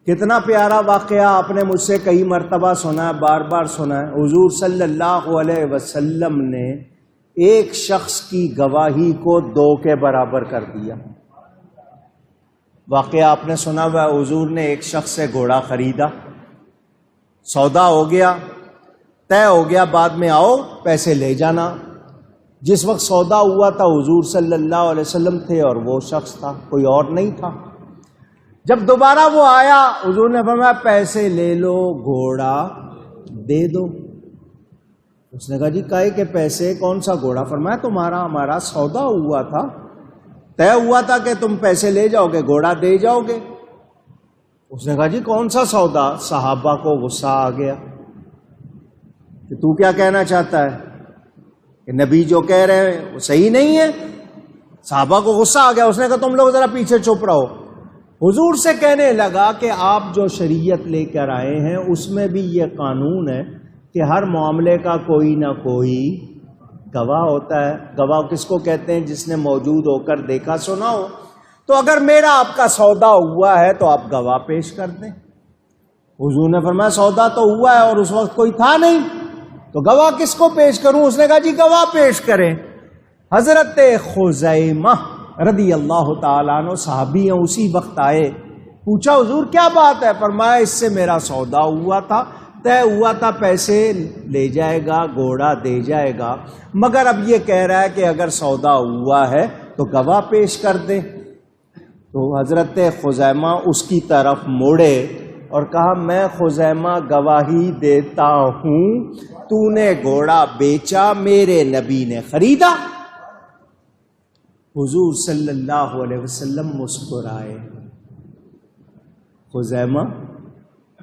کتنا پیارا واقعہ آپ نے مجھ سے کئی مرتبہ سنا ہے، بار بار سنا ہے۔ حضور صلی اللہ علیہ وسلم نے ایک شخص کی گواہی کو 2 کے برابر کر دیا۔ واقعہ آپ نے سنا ہوا ہے، حضور نے ایک شخص سے گھوڑا خریدا، سودا ہو گیا، طے ہو گیا، بعد میں آؤ پیسے لے جانا۔ جس وقت سودا ہوا تھا حضور صلی اللہ علیہ وسلم تھے اور وہ شخص تھا، کوئی اور نہیں تھا۔ جب دوبارہ وہ آیا حضور نے فرمایا پیسے لے لو، گھوڑا دے دو۔ اس نے کہا جی کائے کے پیسے، کون سا گھوڑا؟ فرمایا تمہارا ہمارا سودا ہوا تھا، طے ہوا تھا کہ تم پیسے لے جاؤ گے، گھوڑا دے جاؤ گے۔ اس نے کہا جی کون سا سودا؟ صحابہ کو غصہ آ گیا کہ تو کیا کہنا چاہتا ہے کہ نبی جو کہہ رہے ہیں وہ صحیح نہیں ہے؟ صحابہ کو غصہ آ گیا۔ اس نے کہا تم لوگ ذرا پیچھے چپ رہو۔ حضور سے کہنے لگا کہ آپ جو شریعت لے کر آئے ہیں اس میں بھی یہ قانون ہے کہ ہر معاملے کا کوئی نہ کوئی گواہ ہوتا ہے۔ گواہ کس کو کہتے ہیں؟ جس نے موجود ہو کر دیکھا سنا ہو۔ تو اگر میرا آپ کا سودا ہوا ہے تو آپ گواہ پیش کر دیں۔ حضور نے فرمایا سودا تو ہوا ہے اور اس وقت کوئی تھا نہیں، تو گواہ کس کو پیش کروں؟ اس نے کہا جی گواہ پیش کریں۔ حضرت خزیمہ رضی اللہ تعالیٰ عنہ صحابی ہیں، اسی وقت آئے، پوچھا حضور کیا بات ہے؟ فرمایا اس سے میرا سودا ہوا تھا، طے ہوا تھا، پیسے لے جائے گا، گھوڑا دے جائے گا، مگر اب یہ کہہ رہا ہے کہ اگر سودا ہوا ہے تو گواہ پیش کر دیں۔ تو حضرت خزیمہ اس کی طرف موڑے اور کہا میں خزیمہ گواہی دیتا ہوں تو نے گھوڑا بیچا، میرے نبی نے خریدا۔ حضور صلی اللہ علیہ وسلم مسکرائے۔ خزیمہ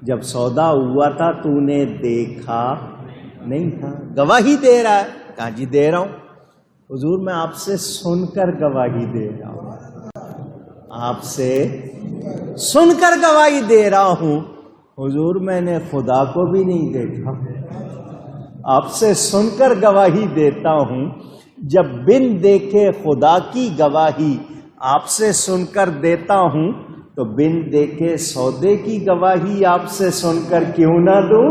جب سودا ہوا تھا تو نے دیکھا نہیں تھا، گواہی دے رہا ہے؟ کہا جی دے رہا ہوں۔ حضور میں آپ سے سن کر گواہی دے رہا ہوں، آپ سے سن کر گواہی دے رہا ہوں۔ حضور میں نے خدا کو بھی نہیں دیکھا، آپ سے سن کر گواہی دیتا ہوں۔ جب بن دیکھے خدا کی گواہی آپ سے سن کر دیتا ہوں تو بن دیکھے سودے کی گواہی آپ سے سن کر کیوں نہ دوں؟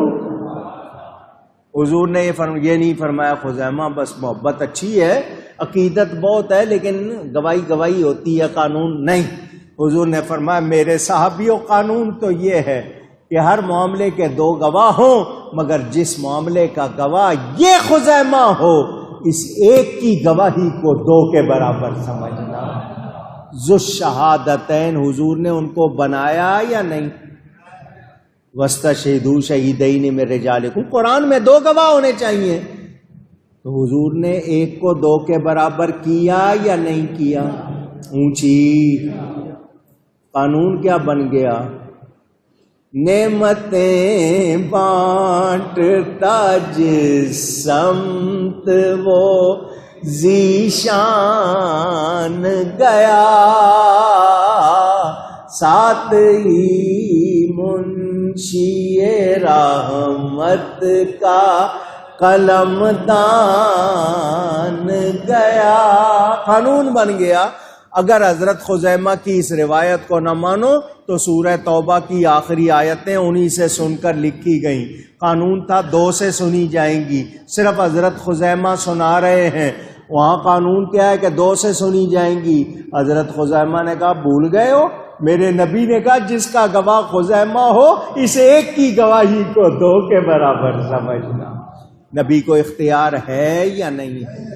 حضور نے یہ نہیں فرمایا خزیمہ بس محبت اچھی ہے، عقیدت بہت ہے، لیکن گواہی ہوتی ہے، قانون نہیں۔ حضور نے فرمایا میرے صحابیوں قانون تو یہ ہے کہ ہر معاملے کے 2 گواہ ہوں، مگر جس معاملے کا گواہ یہ خزیمہ ہو اس ایک کی گواہی کو 2 کے برابر سمجھنا۔ ذو الشہادتین حضور نے ان کو بنایا یا نہیں؟ وَاسْتَشْهِدُوا شَهِیدَیْنِ مِن رِجَالِکُم، قرآن میں 2 گواہ ہونے چاہیے، تو حضور نے ایک کو 2 کے برابر کیا یا نہیں کیا؟ اونچی قانون کیا بن گیا؟ نعمتیں بانٹتا جس سمت وہ ذیشان گیا، ساتھ ہی منشی رحمت کا قلم دان گیا۔ قانون بن گیا۔ اگر حضرت خزیمہ کی اس روایت کو نہ مانو تو سورہ توبہ کی آخری آیتیں انہی سے سن کر لکھی گئیں۔ قانون تھا 2 سے سنی جائیں گی، صرف حضرت خزیمہ سنا رہے ہیں، وہاں قانون کیا ہے کہ 2 سے سنی جائیں گی۔ حضرت خزیمہ نے کہا بھول گئے ہو، میرے نبی نے کہا جس کا گواہ خزیمہ ہو اس ایک کی گواہی کو 2 کے برابر سمجھنا۔ نبی کو اختیار ہے یا نہیں ہے؟